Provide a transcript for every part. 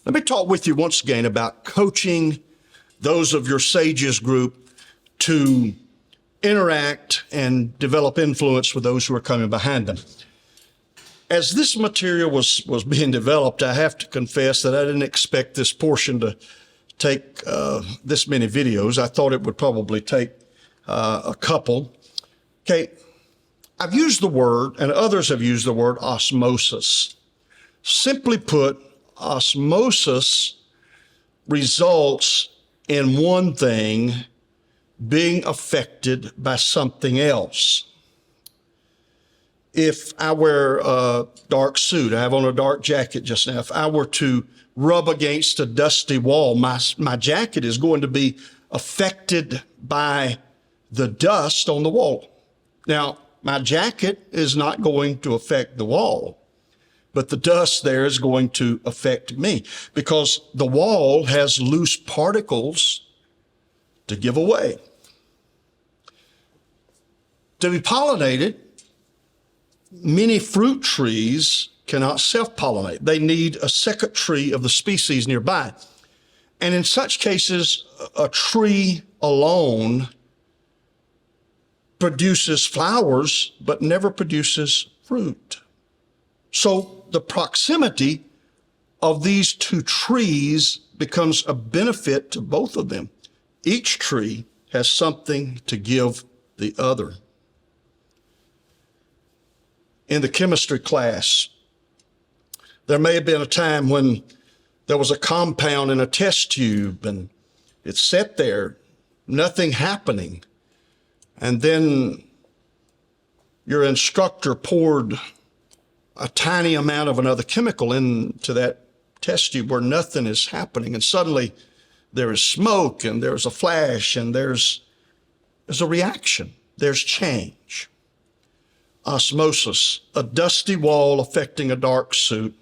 Let me talk with you once again about coaching those of your sages group to interact and develop influence with those who are coming behind them. As this material was being developed, I have to confess that I didn't expect this portion to take this many videos. I thought it would probably take a couple. Okay, I've used the word, and others have used the word osmosis. Simply put, osmosis results in one thing being affected by something else. If I wear a dark suit, I have on a dark jacket just now, if I were to rub against a dusty wall, my jacket is going to be affected by the dust on the wall. Now, my jacket is not going to affect the wall, but the dust there is going to affect me because the wall has loose particles to give away. To be pollinated, many fruit trees cannot self-pollinate. They need a second tree of the species nearby. And in such cases, a tree alone produces flowers, but never produces fruit. So the proximity of these two trees becomes a benefit to both of them. Each tree has something to give the other. In the chemistry class, there may have been a time when there was a compound in a test tube and it sat there, nothing happening. And then your instructor poured a tiny amount of another chemical into that test tube where nothing is happening. And suddenly there is smoke and there's a flash and there's a reaction. There's change. Osmosis, a dusty wall affecting a dark suit.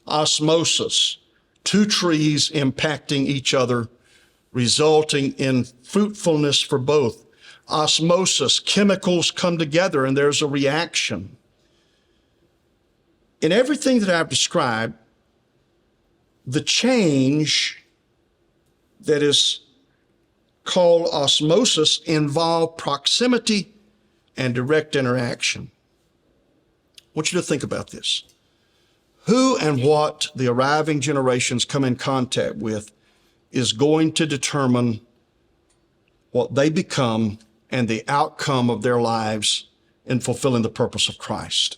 Osmosis, two trees impacting each other, resulting in fruitfulness for both. Osmosis, chemicals come together and there's a reaction. In everything that I've described, the change that is called osmosis involves proximity and direct interaction. I want you to think about this. Who and what the arriving generations come in contact with is going to determine what they become and the outcome of their lives in fulfilling the purpose of Christ.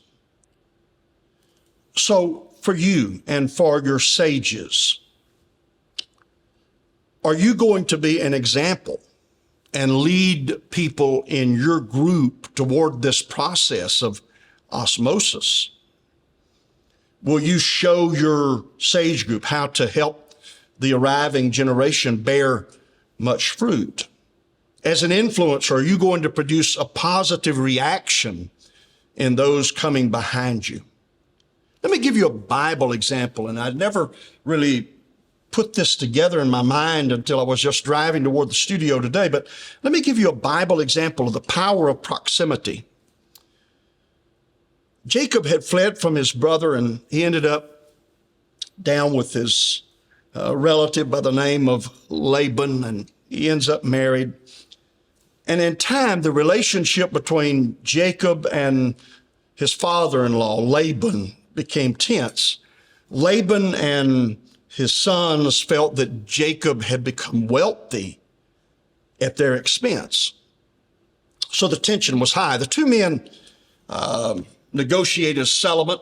So for you and for your sages, are you going to be an example and lead people in your group toward this process of osmosis? Will you show your sage group how to help the arriving generation bear much fruit? As an influencer, are you going to produce a positive reaction in those coming behind you? Let me give you a Bible example, and I'd never really put this together in my mind until I was just driving toward the studio today, but let me give you a Bible example of the power of proximity. Jacob had fled from his brother, and he ended up down with his relative by the name of Laban, and he ends up married. And in time, the relationship between Jacob and his father-in-law, Laban, became tense. Laban and his sons felt that Jacob had become wealthy at their expense. So the tension was high. The two men negotiated a settlement,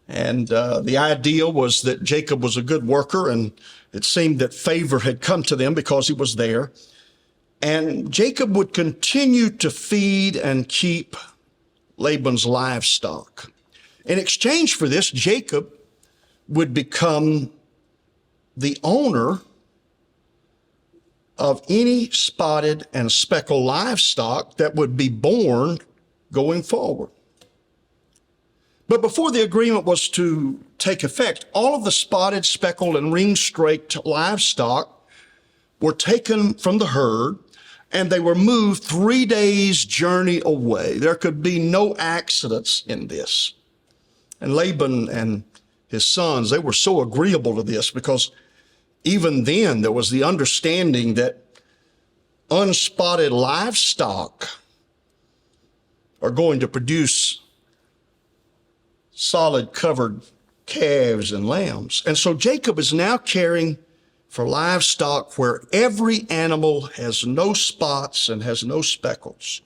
and the idea was that Jacob was a good worker, and it seemed that favor had come to them because he was there. And Jacob would continue to feed and keep Laban's livestock. In exchange for this, Jacob would become the owner of any spotted and speckled livestock that would be born going forward. But before the agreement was to take effect, all of the spotted, speckled, and ring-straked livestock were taken from the herd, and they were moved 3 days' journey away. There could be no accidents in this. And Laban and his sons, they were so agreeable to this, because even then there was the understanding that unspotted livestock are going to produce solid covered calves and lambs. And so Jacob is now caring for livestock where every animal has no spots and has no speckles.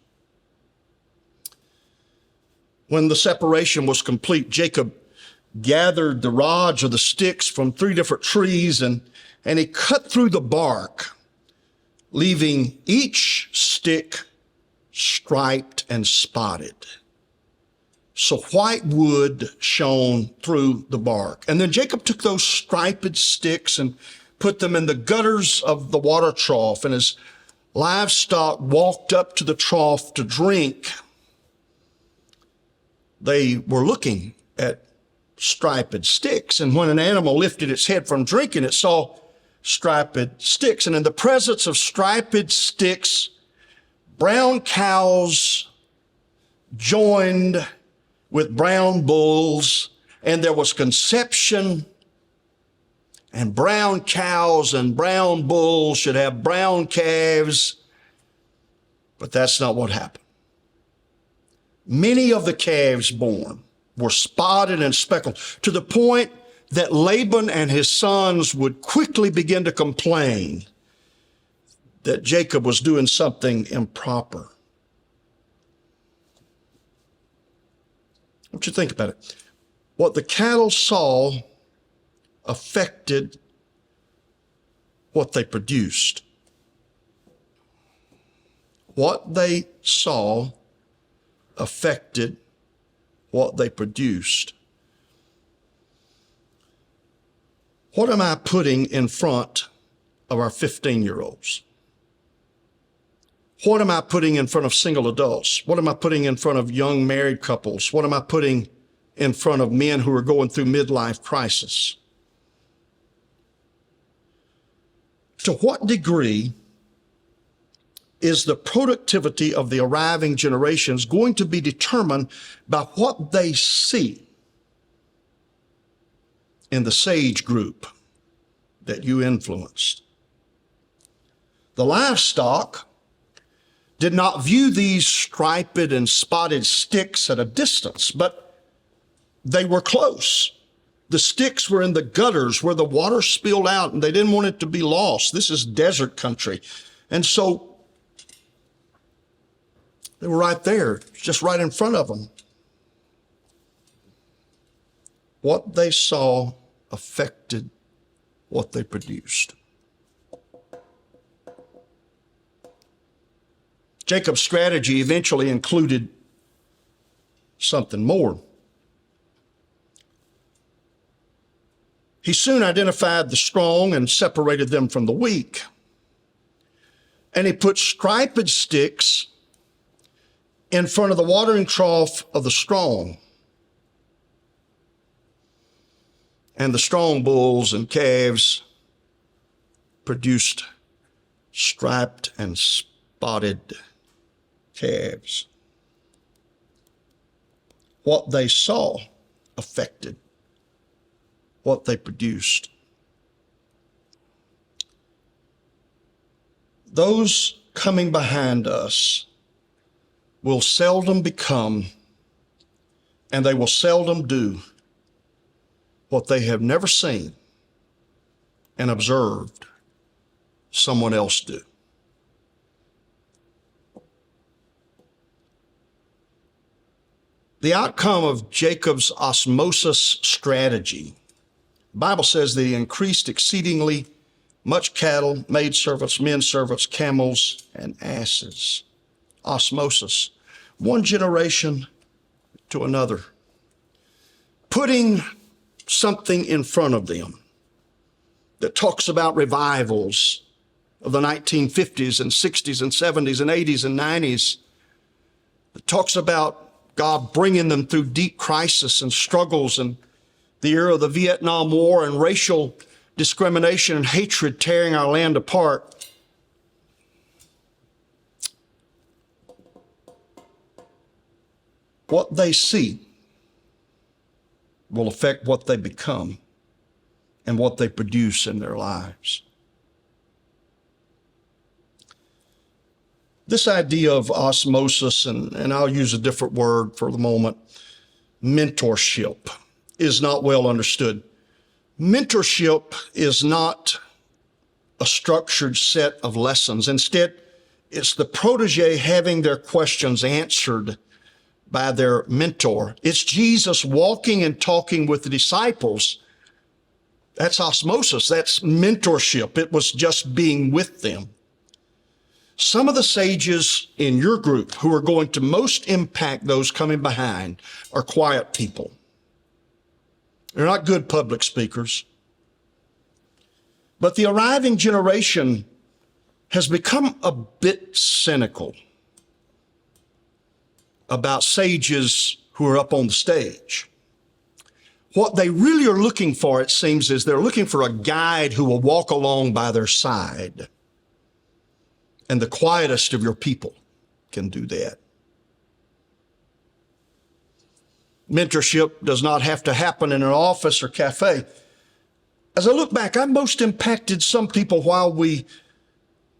When the separation was complete, Jacob gathered the rods or the sticks from 3 different trees, and he cut through the bark, leaving each stick striped and spotted. So white wood shone through the bark. And then Jacob took those striped sticks and put them in the gutters of the water trough, and his livestock walked up to the trough to drink. They were looking at striped sticks, and when an animal lifted its head from drinking, it saw striped sticks. And in the presence of striped sticks, brown cows joined with brown bulls, and there was conception. And brown cows and brown bulls should have brown calves, but that's not what happened. Many of the calves born were spotted and speckled, to the point that Laban and his sons would quickly begin to complain that Jacob was doing something improper. I want you to think about it. What the cattle saw affected what they produced. What they saw affected what they produced. What am I putting in front of our 15-year-olds? What am I putting in front of single adults? What am I putting in front of young married couples? What am I putting in front of men who are going through midlife crisis? To what degree is the productivity of the arriving generations going to be determined by what they see in the sage group that you influenced? The livestock did not view these striped and spotted sticks at a distance, but they were close. The sticks were in the gutters where the water spilled out, and they didn't want it to be lost. This is desert country. And so they were right there, just right in front of them. What they saw affected what they produced. Jacob's strategy eventually included something more. He soon identified the strong and separated them from the weak. And he put striped sticks in front of the watering trough of the strong. And the strong bulls and calves produced striped and spotted calves. What they saw affected what they produced. Those coming behind us will seldom become, and they will seldom do, what they have never seen and observed someone else do. The outcome of Jacob's osmosis strategy, the Bible says that he increased exceedingly much cattle, maidservants, men servants, camels, and asses. Osmosis, one generation to another. Putting something in front of them that talks about revivals of the 1950s and 60s and 70s and 80s and 90s, that talks about God bringing them through deep crisis and struggles and the era of the Vietnam War and racial discrimination and hatred tearing our land apart. What they see will affect what they become and what they produce in their lives. This idea of osmosis, and I'll use a different word for the moment, mentorship, is not well understood. Mentorship is not a structured set of lessons. Instead, it's the protege having their questions answered by their mentor. It's Jesus walking and talking with the disciples. That's osmosis. That's mentorship. It was just being with them. Some of the sages in your group who are going to most impact those coming behind are quiet people. They're not good public speakers. But the arriving generation has become a bit cynical about sages who are up on the stage. What they really are looking for, it seems, is they're looking for a guide who will walk along by their side. And the quietest of your people can do that. Mentorship does not have to happen in an office or cafe. As I look back, I most impacted some people while we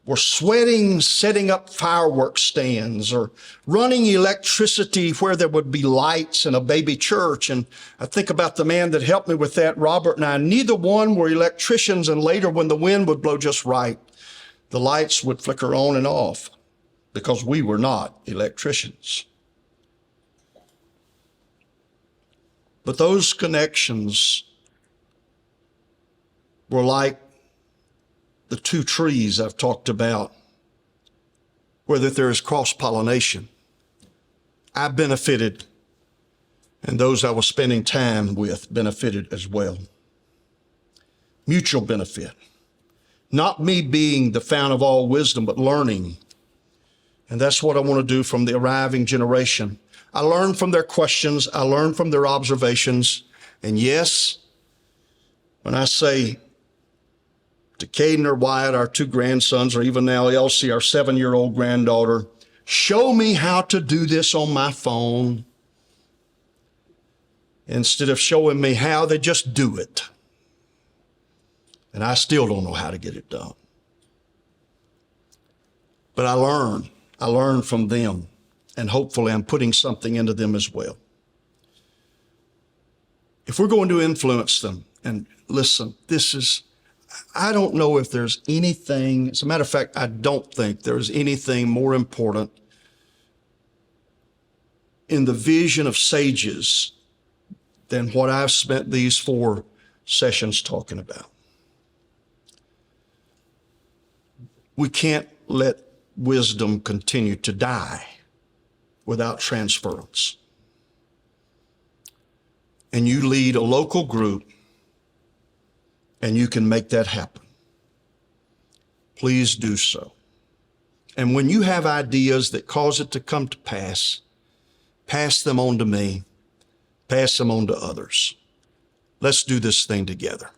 were sweating, setting up fireworks stands, or running electricity where there would be lights in a baby church. And I think about the man that helped me with that, Robert and I. Neither one were electricians, and later when the wind would blow just right, the lights would flicker on and off because we were not electricians. But those connections were like the two trees I've talked about, where that there is cross-pollination. I benefited, and those I was spending time with benefited as well. Mutual benefit. Not me being the fount of all wisdom, but learning. And that's what I want to do from the arriving generation. I learn from their questions. I learn from their observations. And yes, when I say to Caden or Wyatt, our two grandsons, or even now Elsie, our 7-year-old granddaughter, show me how to do this on my phone. Instead of showing me how, they just do it. And I still don't know how to get it done. But I learn from them, and hopefully I'm putting something into them as well. If we're going to influence them, and listen, I don't know if there's anything, as a matter of fact, I don't think there's anything more important in the vision of sages than what I've spent these 4 sessions talking about. We can't let wisdom continue to die without transference. And you lead a local group, and you can make that happen. Please do so. And when you have ideas that cause it to come to pass them on to me, pass them on to others. Let's do this thing together.